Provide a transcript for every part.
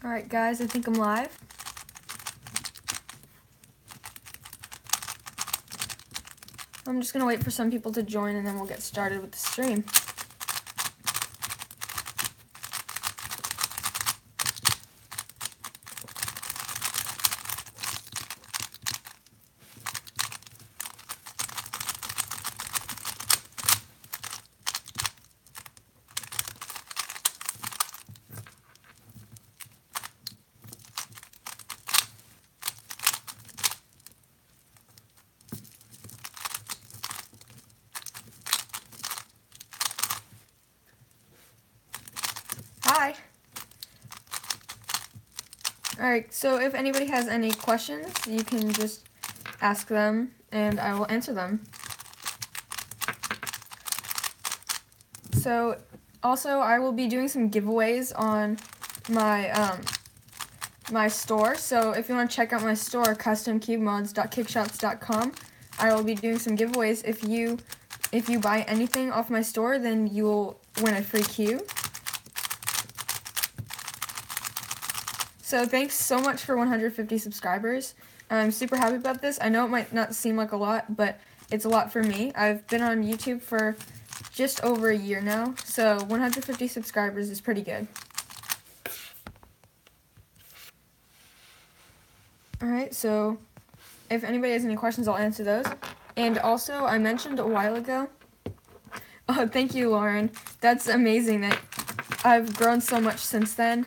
Alright guys, I think I'm live. I'm just gonna wait for some people to join and then we'll get started with the stream. Hi! Alright, so if anybody has any questions, you can just ask them and I will answer them. So, also I will be doing some giveaways on my my store. So if you want to check out my store, customcubemods.kickshots.com, I will be doing some giveaways. If you buy anything off my store, then you will win a free cube. So thanks so much for 150 subscribers. I'm super happy about this. I know it might not seem like a lot, but it's a lot for me. I've been on YouTube for just over a year now, so 150 subscribers is pretty good. Alright, so if anybody has any questions, I'll answer those. And also, I mentioned a while ago, oh, thank you, Lauren. That's amazing that I've grown so much since then.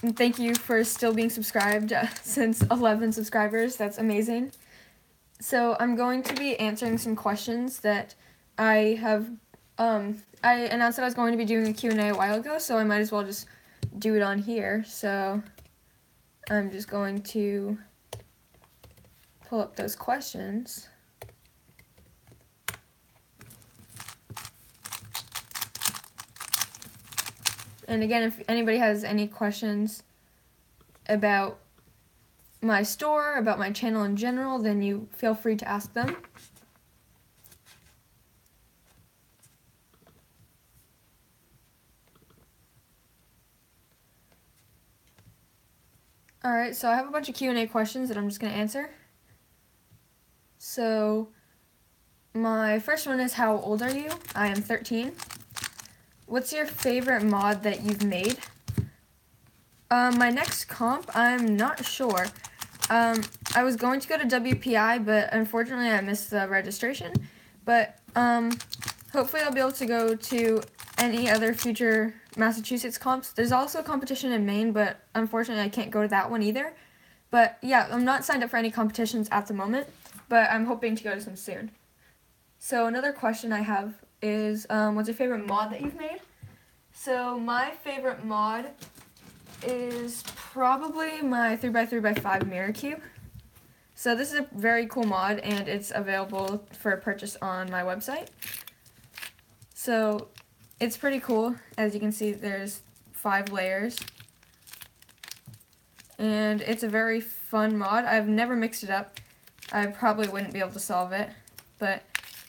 And thank you for still being subscribed since 11 subscribers. That's amazing. So I'm going to be answering some questions that I have, I announced that I was going to be doing a Q&A a while ago, so I might as well just do it on here. So I'm just going to pull up those questions. And again, if anybody has any questions about my store, about my channel in general, then you feel free to ask them. Alright, so I have a bunch of Q&A questions that I'm just going to answer. So, my first one is, how old are you? I am 13. What's your favorite mod that you've made? My next comp, I'm not sure. I was going to go to WPI, but unfortunately I missed the registration. But hopefully I'll be able to go to any other future Massachusetts comps. There's also a competition in Maine, but unfortunately I can't go to that one either. But yeah, I'm not signed up for any competitions at the moment, but I'm hoping to go to some soon. So another question I have is, what's your favorite mod that you've made? So my favorite mod is probably my 3x3x5 mirror cube. So this is a very cool mod and it's available for purchase on my website. So it's pretty cool. As you can see, there's 5 layers. And it's a very fun mod. I've never mixed it up. I probably wouldn't be able to solve it. But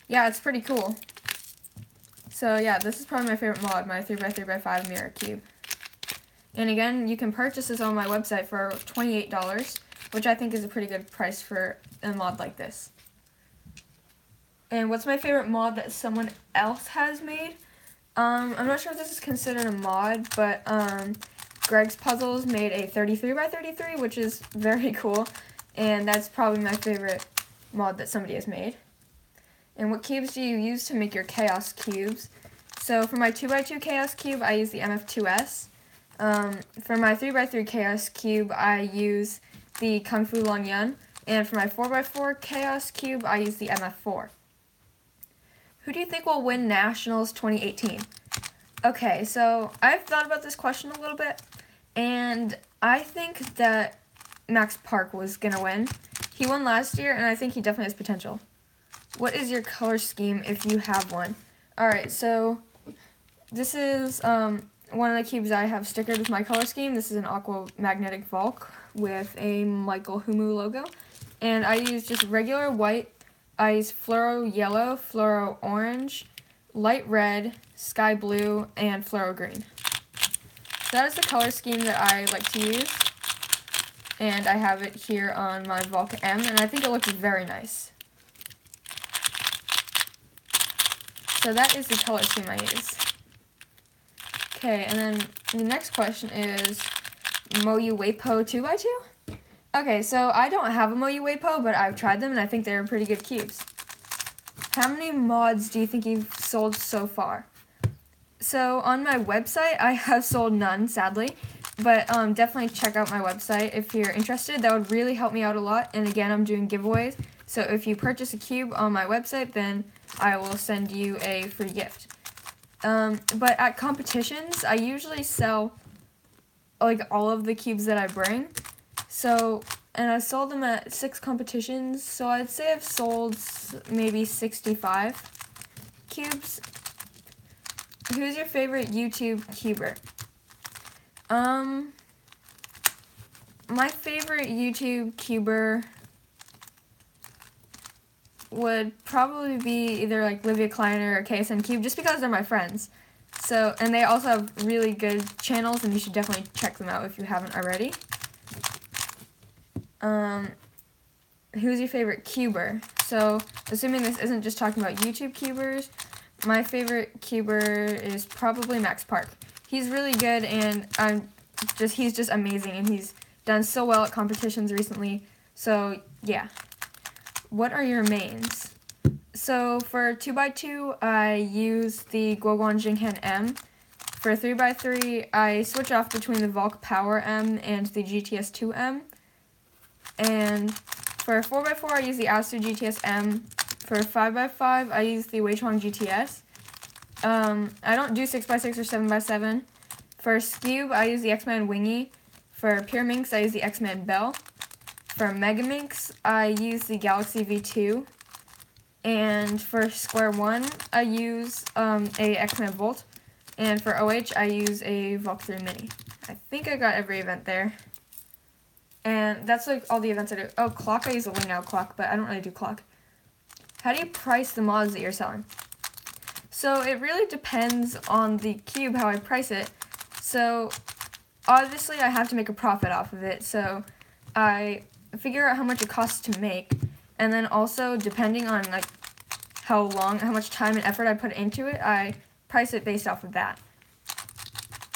yeah, it's pretty cool. So yeah, this is probably my favorite mod, my 3x3x5 mirror cube. And again, you can purchase this on my website for $28, which I think is a pretty good price for a mod like this. And what's my favorite mod that someone else has made? I'm not sure if this is considered a mod, but Greg's Puzzles made a 33x33, which is very cool. And that's probably my favorite mod that somebody has made. And what cubes do you use to make your chaos cubes? So for my 2x2 chaos cube, I use the MF2S. For my 3x3 chaos cube, I use the Kung Fu Long Yun. And for my 4x4 chaos cube, I use the MF4. Who do you think will win Nationals 2018? Okay, so I've thought about this question a little bit, and I think that Max Park was going to win. He won last year, and I think he definitely has potential. What is your color scheme if you have one? Alright, so this is one of the cubes I have stickered with my color scheme. This is an Aqua Magnetic Valk with a Michael Humu logo. And I use just regular white. I use fluoro yellow, fluoro orange, light red, sky blue, and fluoro green. So that is the color scheme that I like to use. And I have it here on my Volk M, and I think it looks very nice. So that is the color scheme I use. Okay, and then the next question is Moyu Weipo 2x2? Okay, so I don't have a Moyu Weipo, but I've tried them and I think they're pretty good cubes. How many mods do you think you've sold so far? So on my website, I have sold none, sadly, but definitely check out my website if you're interested. That would really help me out a lot, and again, I'm doing giveaways, so if you purchase a cube on my website, then I will send you a free gift. But at competitions, I usually sell like all of the cubes that I bring. So, and I sold them at 6 competitions, so I'd say I've sold maybe 65 cubes. Who's your favorite YouTube cuber? My favorite YouTube cuber would probably be either like Livia Kleiner or KSN Cube, just because they're my friends. So, and they also have really good channels, and you should definitely check them out if you haven't already. Who's your favorite cuber? So, assuming this isn't just talking about YouTube cubers, my favorite cuber is probably Max Park. He's really good, and he's just amazing, and he's done so well at competitions recently. So, yeah. What are your mains? So for 2x2, I use the Guoguan Jinghan M. For 3x3, I switch off between the Volk Power M and the GTS 2M. And for 4x4, I use the Asu GTS M. For 5x5, I use the Weichuang GTS. I don't do 6x6 or 7x7. For Scube, I use the X-Man Wingy. For Pure Minx, I use the X-Man Bell. For Mega Minx, I use the Galaxy V2. And for Square One, I use a X-Man Volt. And for OH, I use a Volk 3 Mini. I think I got every event there. And that's like all the events I do. Oh, clock, I use a Wing Out clock, but I don't really do clock. How do you price the mods that you're selling? So it really depends on the cube, how I price it. So obviously I have to make a profit off of it. So I figure out how much it costs to make, and then also depending on like how much time and effort I put into it, I price it based off of that.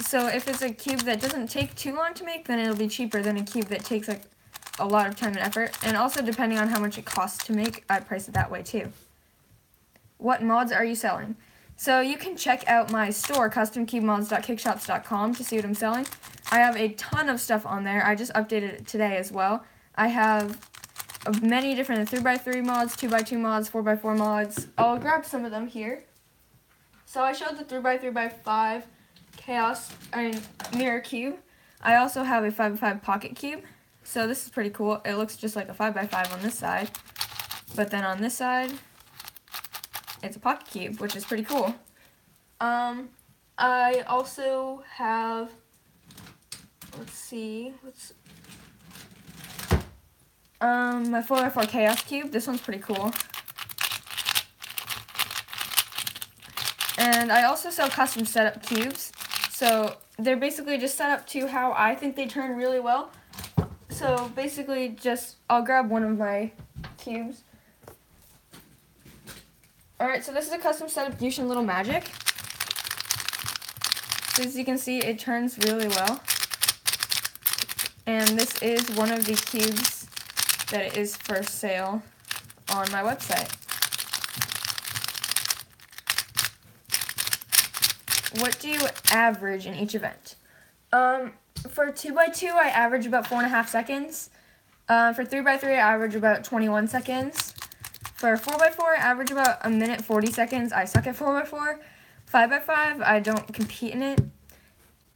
So if it's a cube that doesn't take too long to make, then it'll be cheaper than a cube that takes like a lot of time and effort. And also depending on how much it costs to make, I price it that way too. What mods are you selling? So you can check out my store, customcubemods.kickshops.com, to see what I'm selling. I have a ton of stuff on there. I just updated it today as well. I have many different 3x3 mods, 2x2 mods, 4x4 mods. I'll grab some of them here. So I showed the 3x3x5 mirror cube. I also have a 5x5 pocket cube. So this is pretty cool. It looks just like a 5x5 on this side. But then on this side, it's a pocket cube, which is pretty cool. I also have, my 4x4 Chaos Cube. This one's pretty cool. And I also sell custom setup cubes. So they're basically just set up to how I think they turn really well. So basically I'll grab one of my cubes. Alright, so this is a custom setup Yushin Little Magic. So as you can see, it turns really well. And this is one of the cubes that is for sale on my website. What do you average in each event? For 2x2, I average about 4.5 seconds. For 3x3, I average about 21 seconds. For 4x4, I average about 1 minute 40 seconds. I suck at 4x4. 5x5, I don't compete in it.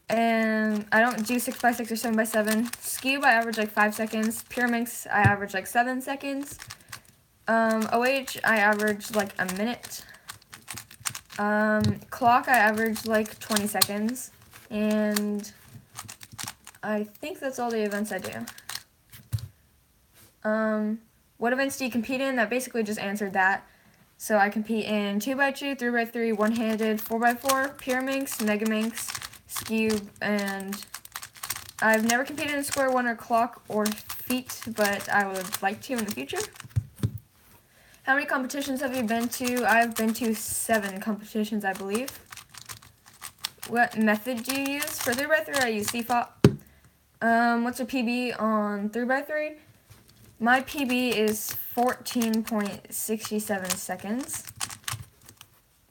And I don't do 6x6 or 7x7. Scube, I average like 5 seconds. Pure Minx, I average like 7 seconds. OH, I average like 1 minute. Clock, I average like 20 seconds. And I think that's all the events I do. What events do you compete in? That basically just answered that. So I compete in 2x2, 3x3, one-handed, 4x4, Pure Minx, Mega Minx, Skewb, and I've never competed in square one or clock or feet, but I would like to in the future. How many competitions have you been to? I've been to 7 competitions, I believe. What method do you use? For 3x3, I use CFOP. What's your PB on 3x3? My PB is 14.67 seconds.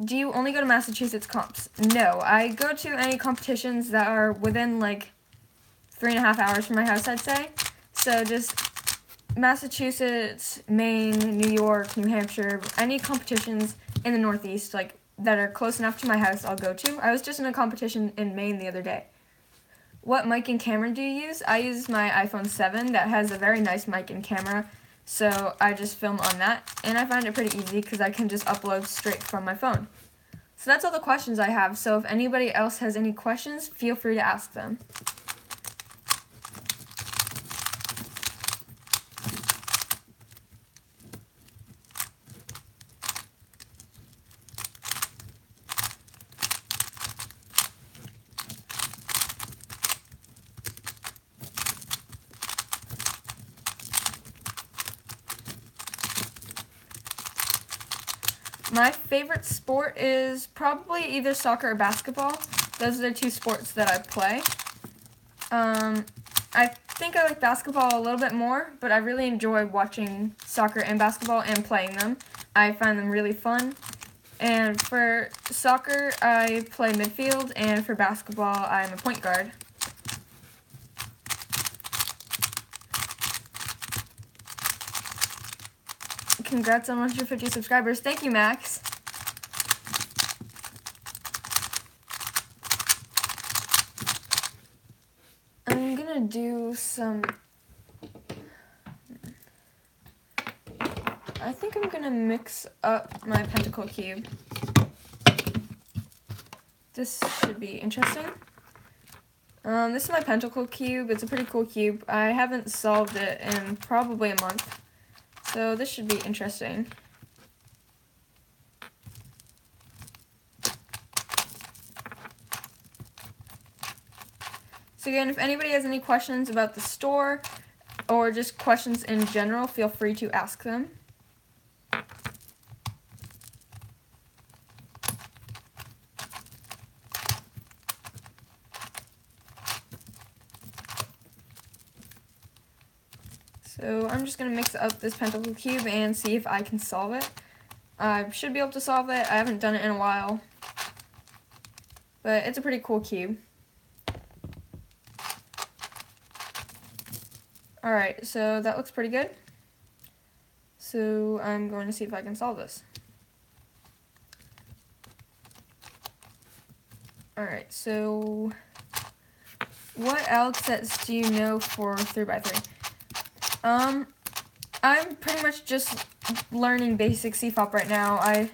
Do you only go to Massachusetts comps? No, I go to any competitions that are within like 3.5 hours from my house, I'd say. So just Massachusetts, Maine, New York, New Hampshire, any competitions in the Northeast like that are close enough to my house, I'll go to. I was just in a competition in Maine the other day. What mic and camera do you use? I use my iPhone 7 that has a very nice mic and camera, so I just film on that, and I find it pretty easy because I can just upload straight from my phone. So that's all the questions I have, so if anybody else has any questions, feel free to ask them. My favorite sport is probably either soccer or basketball. Those are the 2 sports that I play. I think I like basketball a little bit more, but I really enjoy watching soccer and basketball and playing them. I find them really fun. And for soccer, I play midfield, and for basketball, I'm a point guard. Congrats on 150 subscribers. Thank you, Max. I'm gonna do some... I think I'm gonna mix up my pentacle cube. This should be interesting. This is my pentacle cube. It's a pretty cool cube. I haven't solved it in probably a month. So this should be interesting. So again, if anybody has any questions about the store or just questions in general, feel free to ask them. So I'm just going to mix up this pentacle cube and see if I can solve it. I should be able to solve it. I haven't done it in a while. But it's a pretty cool cube. Alright, so that looks pretty good. So I'm going to see if I can solve this. Alright, so what else sets do you know for 3x3? I'm pretty much just learning basic CFOP right now. I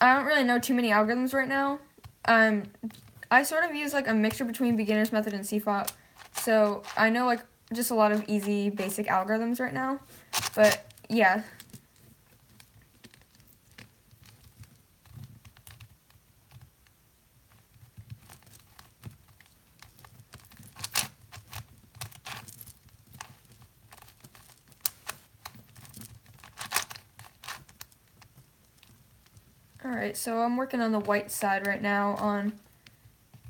don't really know too many algorithms right now. I sort of use like a mixture between beginner's method and CFOP. So I know like just a lot of easy basic algorithms right now. But yeah. Alright, so I'm working on the white side right now on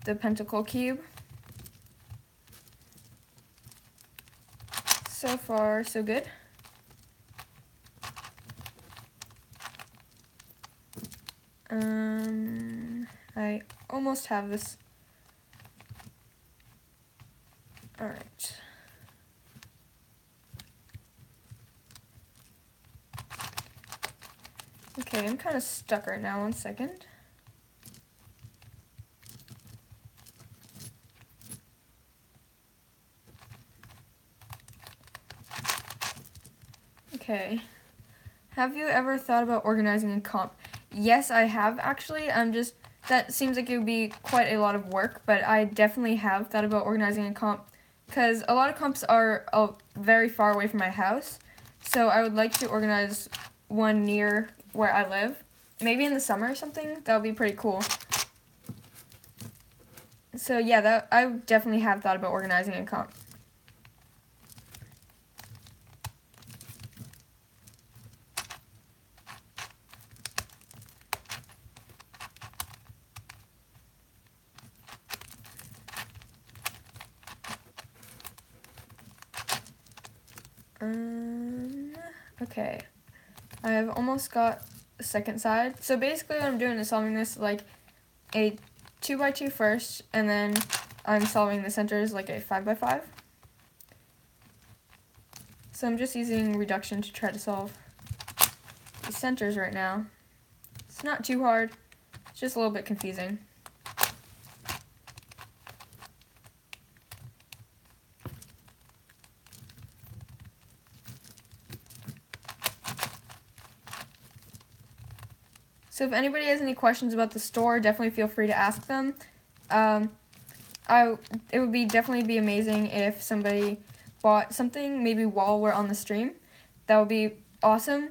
the pentacle cube. So far, so good. I almost have this. Alright. Okay, I'm kind of stuck right now. 1 second. Okay. Have you ever thought about organizing a comp? Yes, I have actually. That seems like it would be quite a lot of work, but I definitely have thought about organizing a comp because a lot of comps are very far away from my house. So I would like to organize one near where I live. Maybe in the summer or something. That would be pretty cool. So yeah, that I definitely have thought about organizing a comp. Okay. I've almost got the second side. So basically what I'm doing is solving this like a 2x2 first, and then I'm solving the centers like a 5x5. So I'm just using reduction to try to solve the centers right now. It's not too hard, it's just a little bit confusing. So if anybody has any questions about the store, definitely feel free to ask them. It would definitely be amazing if somebody bought something maybe while we're on the stream. That would be awesome.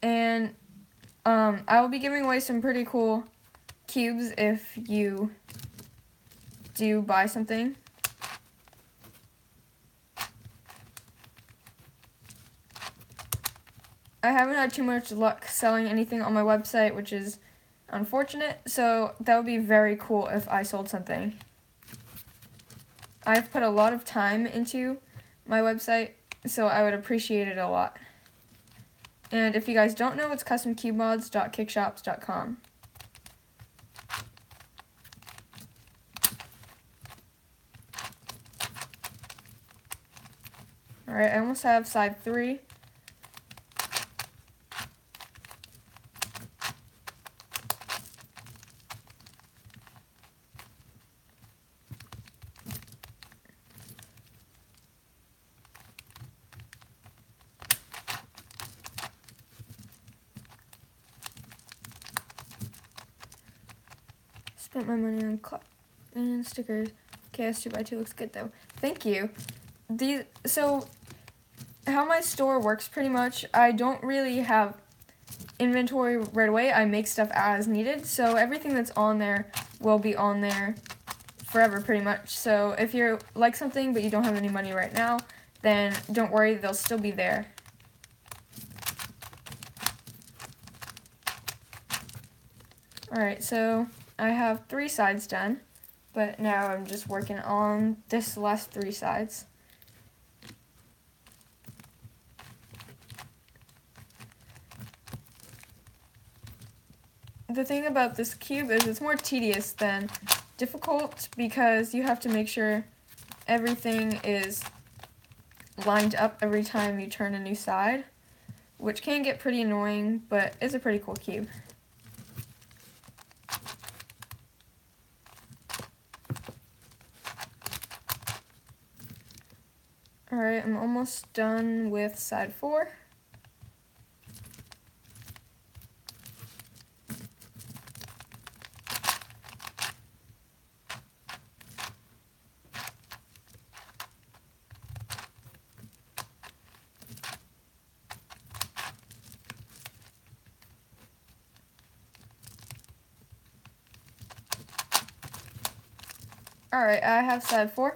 And I will be giving away some pretty cool cubes if you do buy something. I haven't had too much luck selling anything on my website, which is unfortunate, so that would be very cool if I sold something. I've put a lot of time into my website, so I would appreciate it a lot. And if you guys don't know, it's customcubemods.kickshops.com. Alright, I almost have side 3. Spent my money on and stickers. KS2x2 looks good though. Thank you. So how my store works pretty much, I don't really have inventory right away. I make stuff as needed, so everything that's on there will be on there forever pretty much. So if you like something but you don't have any money right now, then don't worry, they'll still be there. Alright, so I have 3 sides done, but now I'm just working on this last 3 sides. The thing about this cube is it's more tedious than difficult because you have to make sure everything is lined up every time you turn a new side, which can get pretty annoying, but it's a pretty cool cube. Alright, I'm almost done with side 4. Alright, I have side 4.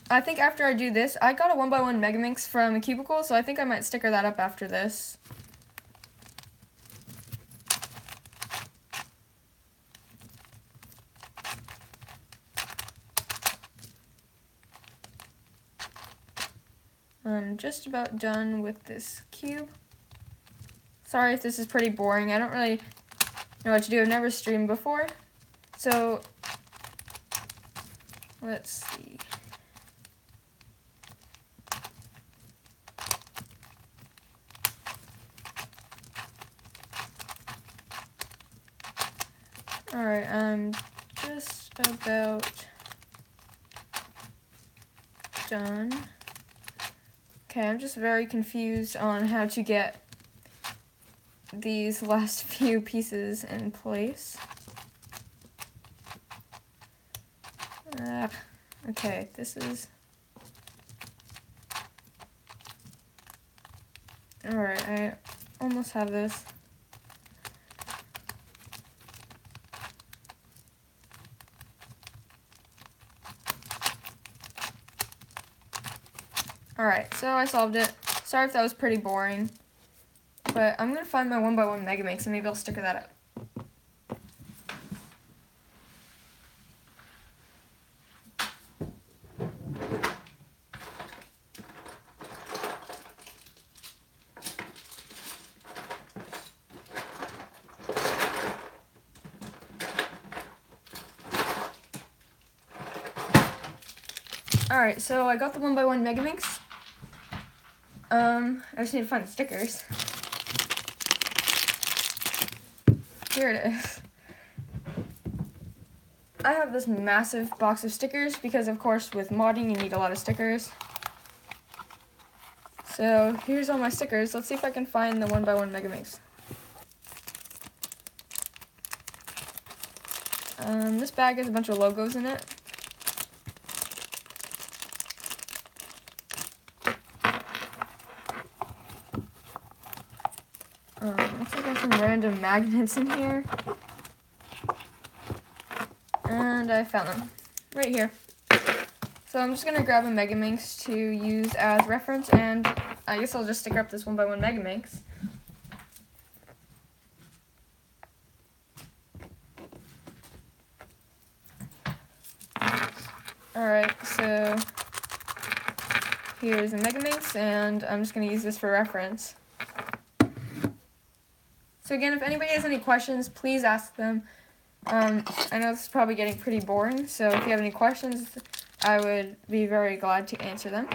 I think after I do this, I got a 1x1 Megaminx from Cubicle, so I think I might sticker that up after this. I'm just about done with this cube. Sorry if this is pretty boring. I don't really know what to do. I've never streamed before. So, let's see. Alright, I'm just about done. Okay, I'm just very confused on how to get these last few pieces in place. Okay, this is... Alright, I almost have this. Alright, so I solved it. Sorry if that was pretty boring. But I'm going to find my 1x1 Megaminx and maybe I'll sticker that up. Alright, so I got the 1x1 Megaminx. I just need to find the stickers. Here it is. I have this massive box of stickers because, of course, with modding you need a lot of stickers. So here's all my stickers. Let's see if I can find the 1x1 Megaminx. This bag has a bunch of logos in it. Looks like there's some random magnets in here. And I found them right here. So I'm just going to grab a Megaminx to use as reference, and I guess I'll just sticker up this 1x1 Megaminx. Alright, so here's a Megaminx, and I'm just going to use this for reference. So again, if anybody has any questions, please ask them. I know this is probably getting pretty boring, so if you have any questions, I would be very glad to answer them.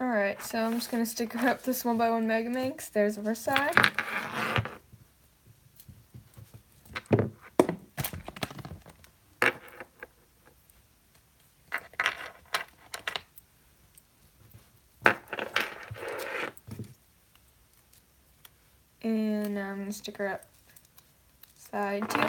Alright, so I'm just going to sticker up this 1x1 Megaminx. There's the first side. And I'm going to sticker up side 2.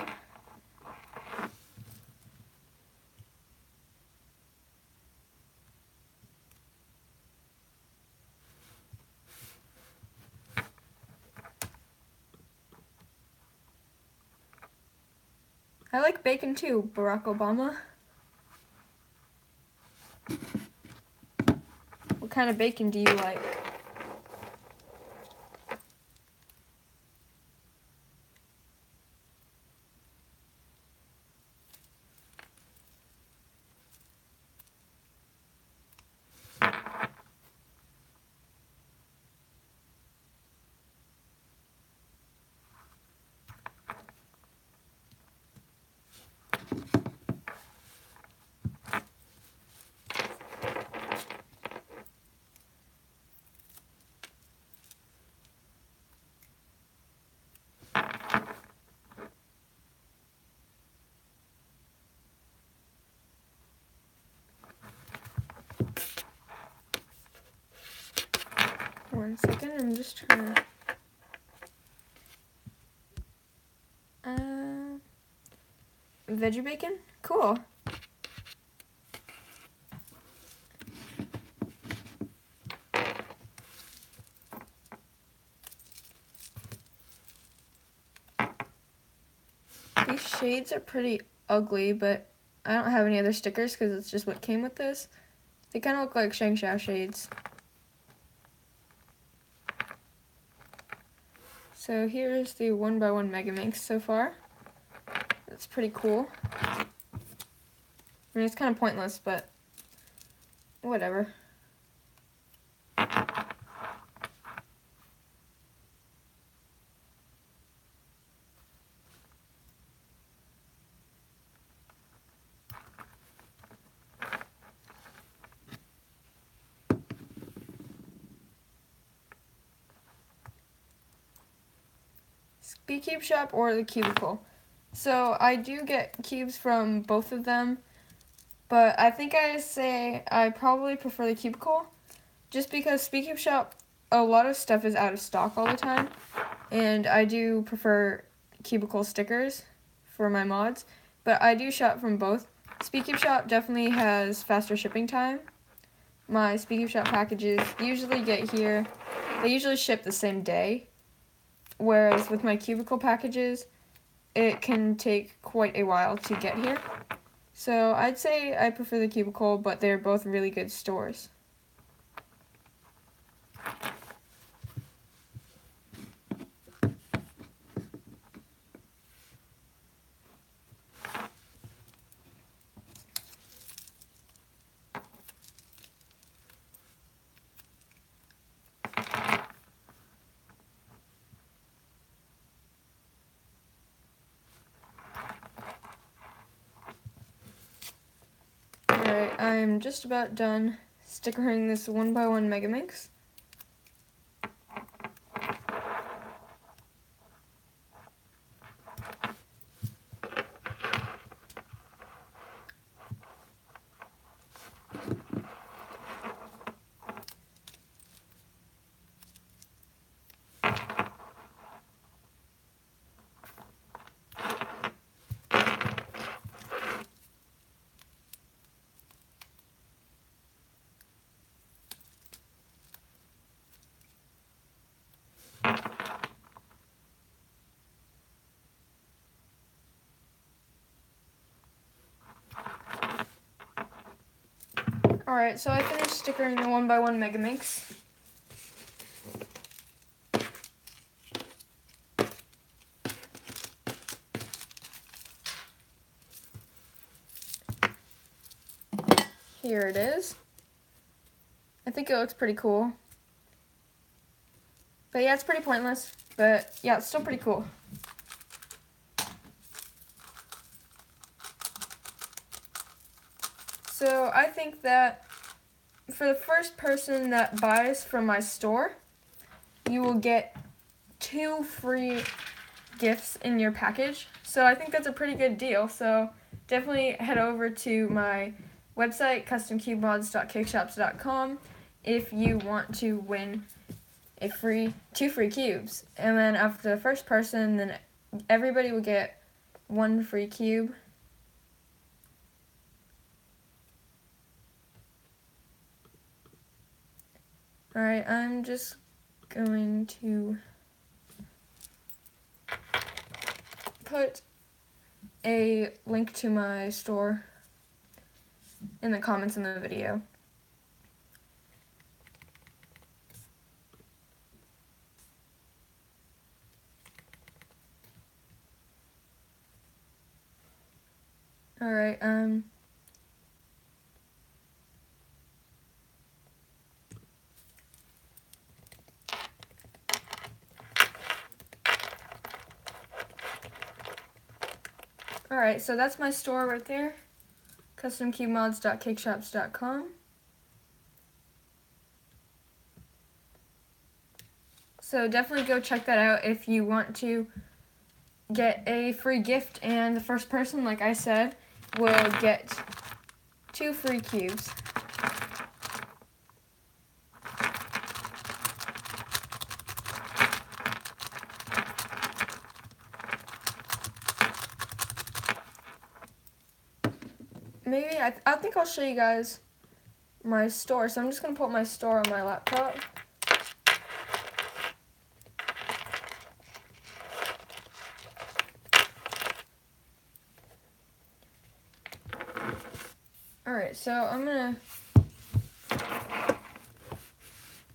I like bacon too, Barack Obama. What kind of bacon do you like? One second, I'm just trying to... Veggie bacon? Cool. These shades are pretty ugly, but I don't have any other stickers because it's just what came with this. They kind of look like ShengShou shades. So here's the 1x1 Megaminx so far. It's pretty cool. I mean, it's kind of pointless, but whatever. Cube Shop or the Cubicle. So I do get cubes from both of them, but I think I say I probably prefer the Cubicle, just because Cube Shop a lot of stuff is out of stock all the time, and I do prefer Cubicle stickers for my mods, but I do shop from both. SpeedCube Shop definitely has faster shipping time. My SpeedCube Shop packages usually get here, they usually ship the same day, whereas with my Cubicle packages, it can take quite a while to get here. So I'd say I prefer the Cubicle, but they're both really good stores. Alright, I'm just about done stickering this 1x1 Megaminx. Alright, so I finished stickering the 1x1 Megaminx. Here it is. I think it looks pretty cool. But yeah, it's pretty pointless, but yeah, it's still pretty cool. So I think that for the first person that buys from my store, you will get 2 free gifts in your package. So I think that's a pretty good deal. So definitely head over to my website, customcubemods.cakeshops.com, if you want to win a 2 free cubes. And then after the first person, then everybody will get 1 free cube. Alright, I'm just going to put a link to my store in the comments in the video. Alright, Alright, so that's my store right there, customcubemods.cakeshops.com. So definitely go check that out if you want to get a free gift, and the first person, like I said, will get 2 free cubes. Maybe, I think I'll show you guys my store. So I'm just going to put my store on my laptop. Alright, so I'm going to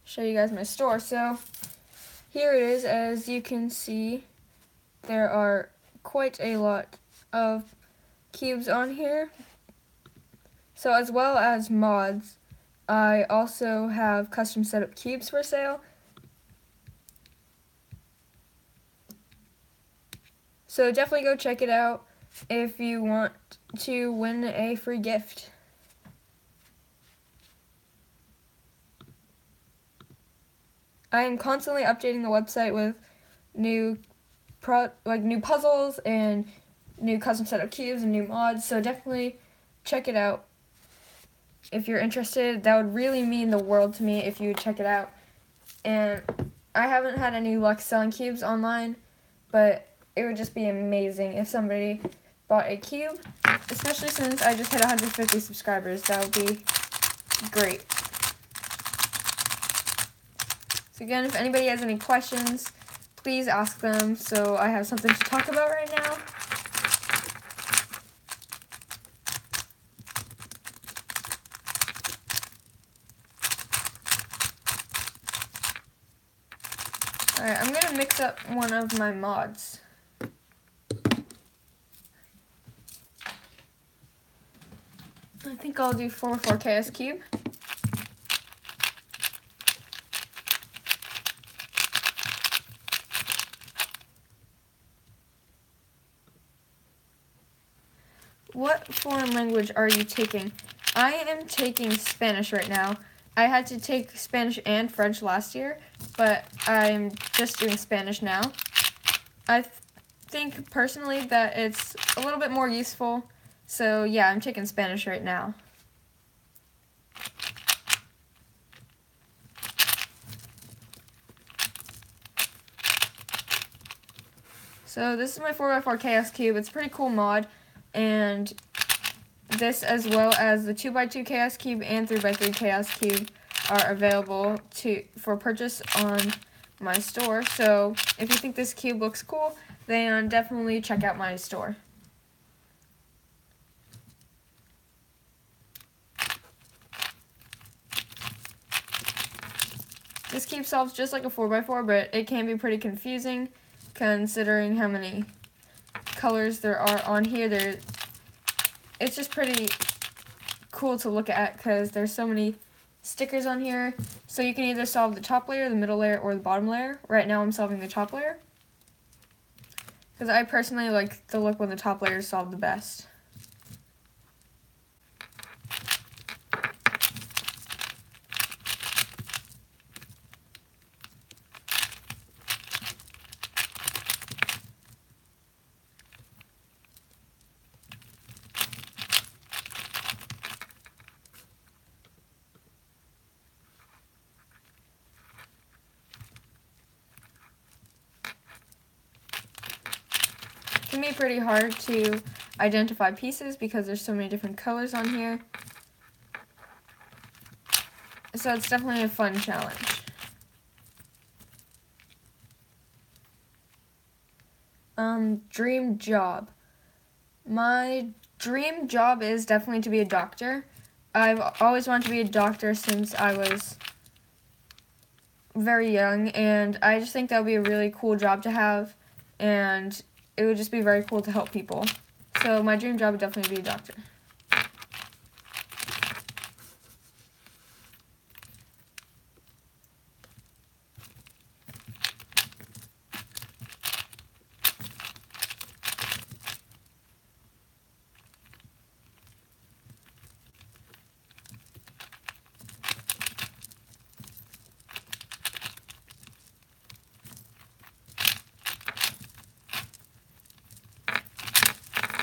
show you guys my store. So here it is. As you can see, there are quite a lot of cubes on here. So as well as mods, I also have custom setup cubes for sale. So definitely go check it out if you want to win a free gift. I am constantly updating the website with new puzzles and new custom setup cubes and new mods, so definitely check it out if you're interested. That would really mean the world to me if you would check it out. and I haven't had any luck selling cubes online, but it would just be amazing if somebody bought a cube, especially since I just hit 150 subscribers. That would be great. So again, if anybody has any questions, please ask them so I have something to talk about right now. Alright, I'm going to mix up one of my mods. I think I'll do 4x4 Chaos Cube. What foreign language are you taking? I am taking Spanish right now. I had to take Spanish and French last year, but I'm just doing Spanish now. I think personally that it's a little bit more useful, so yeah, I'm taking Spanish right now. So this is my 4x4 Chaos Cube. It's a pretty cool mod, and this, as well as the 2x2 Chaos Cube and 3x3 Chaos Cube, are available for purchase on my store. So if you think this cube looks cool, then definitely check out my store. This cube solves just like a 4x4, but it can be pretty confusing considering how many colors there are on here. It's just pretty cool to look at because there's so many stickers on here. So you can either solve the top layer, the middle layer, or the bottom layer. Right now I'm solving the top layer because I personally like the look when the top layer is solved the best. It can be pretty hard to identify pieces because there's so many different colors on here. So it's definitely a fun challenge. Dream job. My dream job is definitely to be a doctor. I've always wanted to be a doctor since I was very young, and I just think that would be a really cool job to have, and it would just be very cool to help people. So my dream job would definitely be a doctor.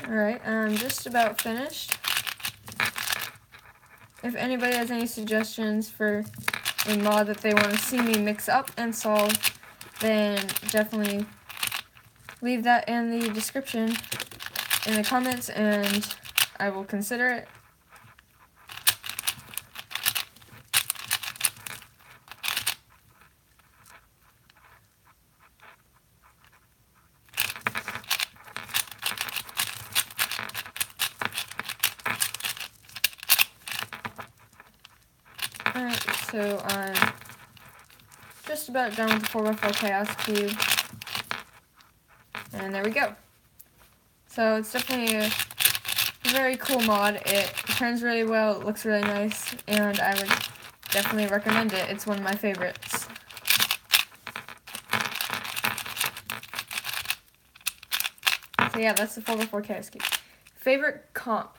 Alright, I'm just about finished. If anybody has any suggestions for a mod that they want to see me mix up and solve, then definitely leave that in the description, in the comments, and I will consider it. Alright, so I'm just about done with the 4x4 Chaos Cube. And there we go. So it's definitely a very cool mod. It turns really well, it looks really nice, and I would definitely recommend it. It's one of my favorites. So yeah, that's the 4x4 Chaos Cube. Favorite comp?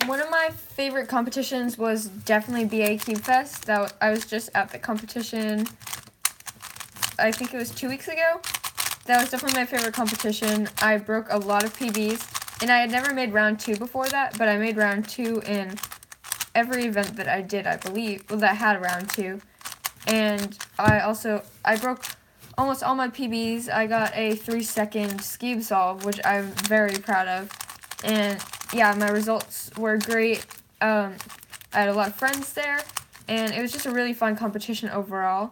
One of my favorite competitions was definitely BA Cube Fest. I was just at the competition, I think it was 2 weeks ago. That was definitely my favorite competition. I broke a lot of PBs, and I had never made round 2 before that, but I made round 2 in every event that I did, I believe, well, that had round 2. And I broke almost all my PBs. I got a 3-second Skeeb solve, which I'm very proud of. And yeah, my results were great. I had a lot of friends there, and it was just a really fun competition overall.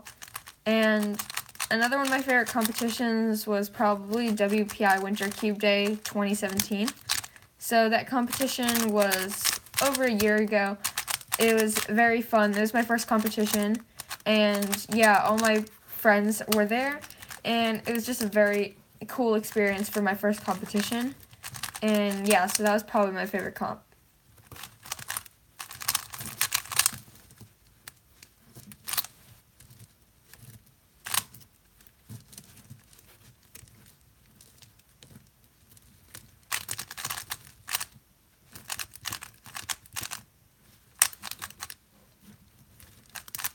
And another one of my favorite competitions was probably WPI Winter Cube Day 2017. So that competition was over a year ago. It was very fun. It was my first competition, and yeah, all my friends were there, and it was just a very cool experience for my first competition. And yeah, so that was probably my favorite comp.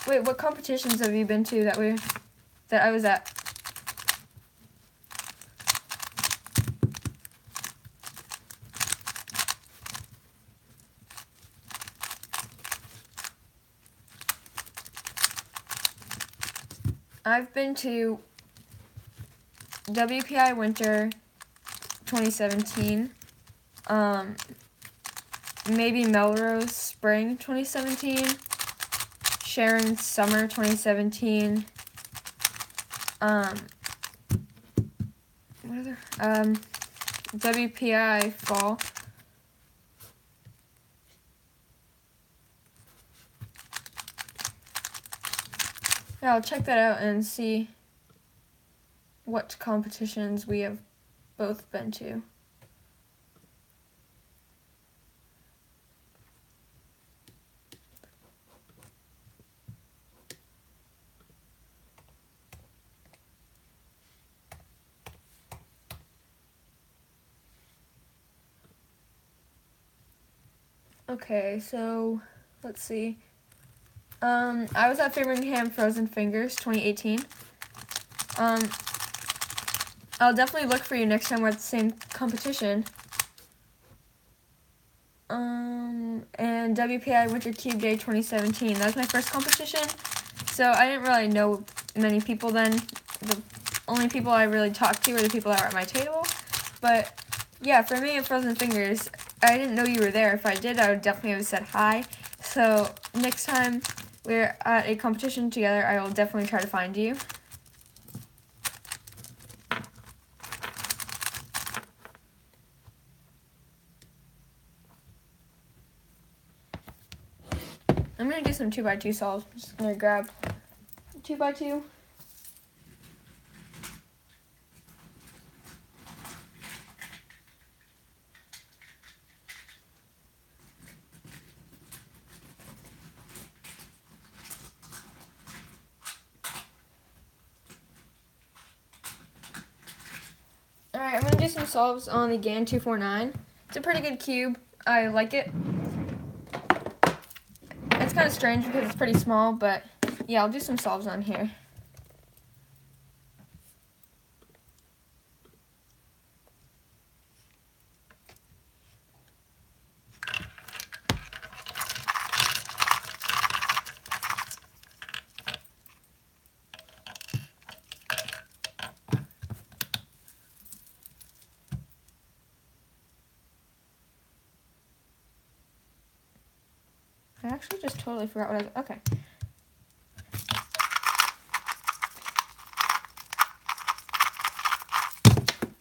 Wait, what competitions have you been to that I was at? I've been to WPI Winter 2017, maybe Melrose Spring 2017, Sharon's Summer 2017, what other, WPI Fall. Yeah, I'll check that out and see what competitions we have both been to. Okay, so let's see. I was at Framingham Frozen Fingers 2018. I'll definitely look for you next time we're at the same competition. And WPI Winter Cube Day 2017. That was my first competition, so I didn't really know many people then. The only people I really talked to were the people that were at my table. But yeah, for me and Frozen Fingers, I didn't know you were there. If I did, I would definitely have said hi. So next time we're at a competition together, I will definitely try to find you. I'm going to do some 2x2 solves. I'm just going to grab 2x2. Alright, I'm going to do some solves on the GAN 249. It's a pretty good cube. I like it. It's kind of strange because it's pretty small, but yeah, I'll do some solves on here. I actually just totally forgot what I was, okay.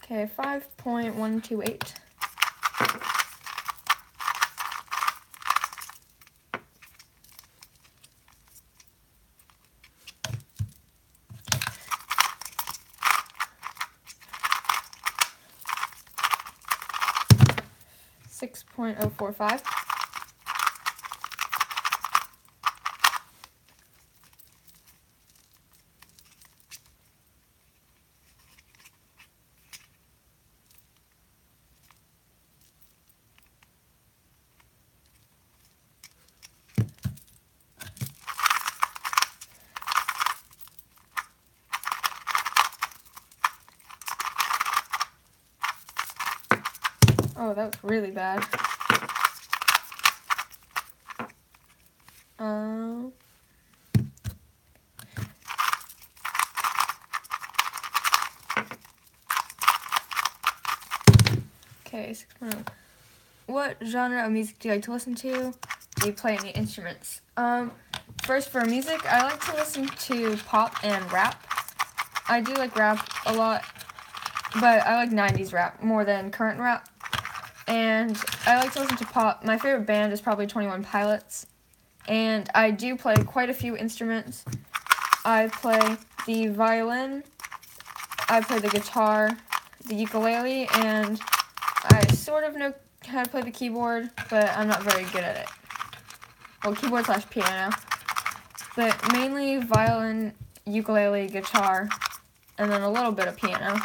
Okay, 5.128. .045. Oh, that was really bad. Okay, 6.0. What genre of music do you like to listen to? Do you play any instruments? First, for music, I like to listen to pop and rap. I do like rap a lot, but I like 90s rap more than current rap. And I like to listen to pop. My favorite band is probably 21 Pilots. And I do play quite a few instruments. I play the violin, I play the guitar, the ukulele, and I sort of know how to play the keyboard, but I'm not very good at it. Well, keyboard / piano. But mainly violin, ukulele, guitar, and then a little bit of piano.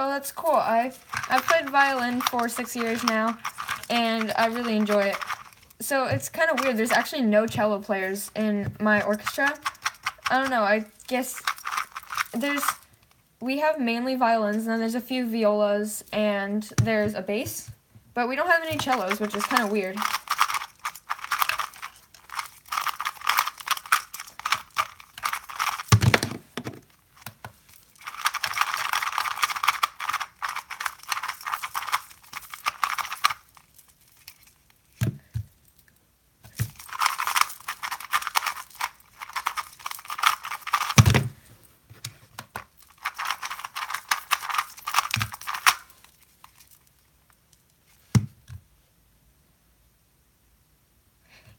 Oh, that's cool. I've played violin for 6 years now, and I really enjoy it. So it's kind of weird. There's actually no cello players in my orchestra. I don't know. I guess we have mainly violins, and then there's a few violas, and there's a bass. But we don't have any cellos, which is kind of weird.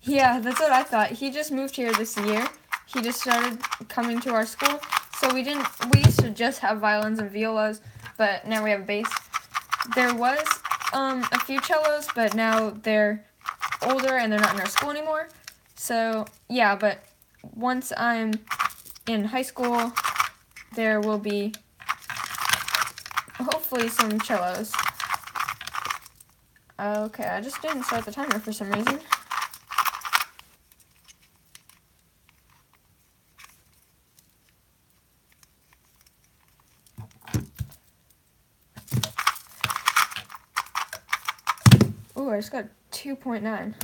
Yeah, that's what I thought. He just moved here this year. He just started coming to our school. So we used to just have violins and violas, but now we have a bass. There was a few cellos, but now they're older and they're not in our school anymore. So yeah, but once I'm in high school, there will be hopefully some cellos. Okay, I just didn't start the timer for some reason. Ooh, I just got 2.9.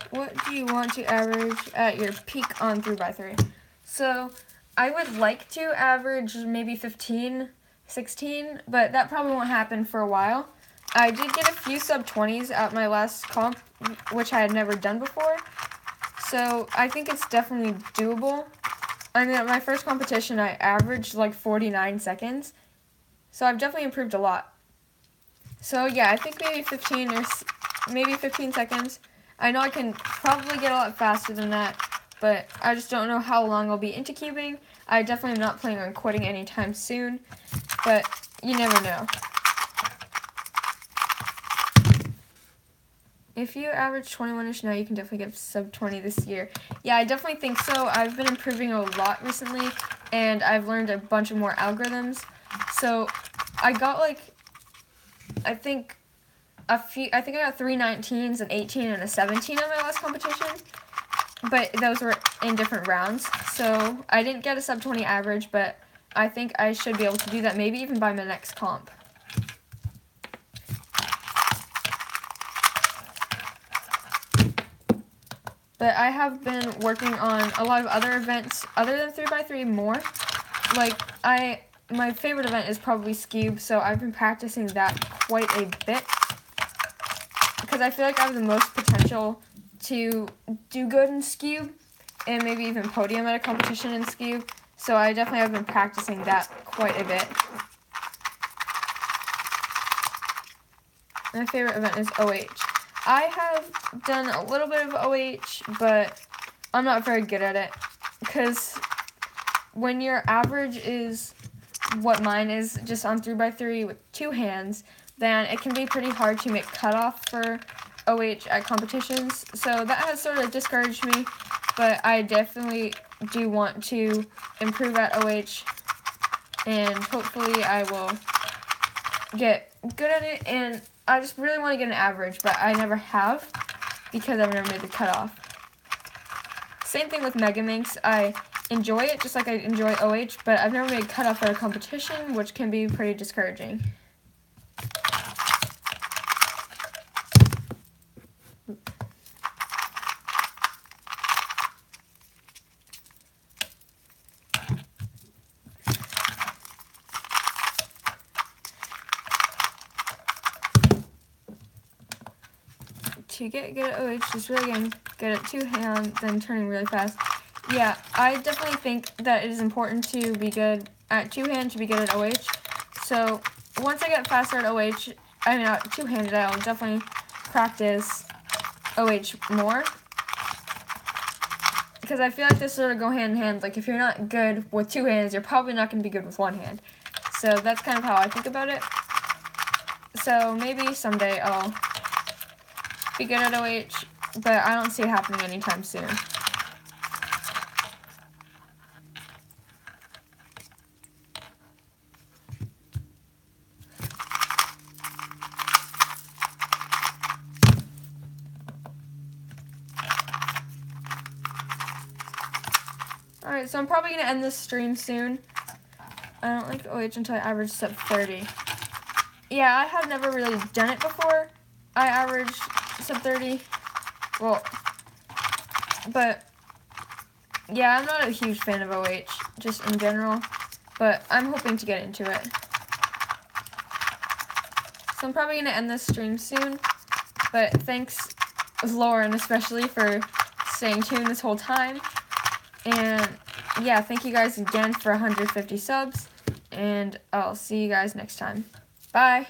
What do you want to average at your peak on 3x3? So I would like to average maybe 15, 16, but that probably won't happen for a while. I did get a few sub-20s at my last comp, which I had never done before. So I think it's definitely doable. I mean, at my first competition, I averaged like 49 seconds. So I've definitely improved a lot. So yeah, I think maybe 15 or maybe 15 seconds. I know I can probably get a lot faster than that, but I just don't know how long I'll be into cubing. I definitely am not planning on quitting anytime soon, but you never know. If you average 21-ish now, you can definitely get sub-20 this year. Yeah, I definitely think so. I've been improving a lot recently, and I've learned a bunch of more algorithms. So I got I think I got 3 19s, an 18, and a 17 on my last competition, but those were in different rounds. So I didn't get a sub-20 average, but I think I should be able to do that, maybe even by my next comp. But I have been working on a lot of other events other than 3x3 more. My favorite event is probably Skewb, so I've been practicing that quite a bit because I feel like I have the most potential to do good in Skewb and maybe even podium at a competition in Skewb. So I definitely have been practicing that quite a bit. my favorite event is OH. I have done a little bit of OH, but I'm not very good at it. Because when your average is what mine is, just on 3x3 with 2 hands, then it can be pretty hard to make cutoff for OH at competitions. So that has sort of discouraged me, but I definitely do want to improve at OH, and hopefully I will get good at it, and I just really want to get an average, but I never have because I've never made the cutoff. Same thing with Mega Minx. I enjoy it just like I enjoy OH, but I've never made cutoff at a competition, which can be pretty discouraging. To get good at OH, just really getting good at 2 hands, then turning really fast. Yeah, I definitely think that it is important to be good at 2 hand to be good at OH. So once I get faster at OH, I mean at 2-handed, I'll definitely practice OH more. Because I feel like this sort of go hand in hand. Like if you're not good with 2 hands, you're probably not going to be good with 1 hand. So that's kind of how I think about it. So maybe someday I'll be good at OH, but I don't see it happening anytime soon. Alright, so I'm probably going to end this stream soon. I don't like OH until I average sub 30. Yeah, I have never really done it before. I averaged sub 30. Well, but yeah, I'm not a huge fan of OH, just in general. But I'm hoping to get into it. So I'm probably going to end this stream soon. But thanks, Lauren, especially for staying tuned this whole time. And yeah, thank you guys again for 150 subs. And I'll see you guys next time. Bye.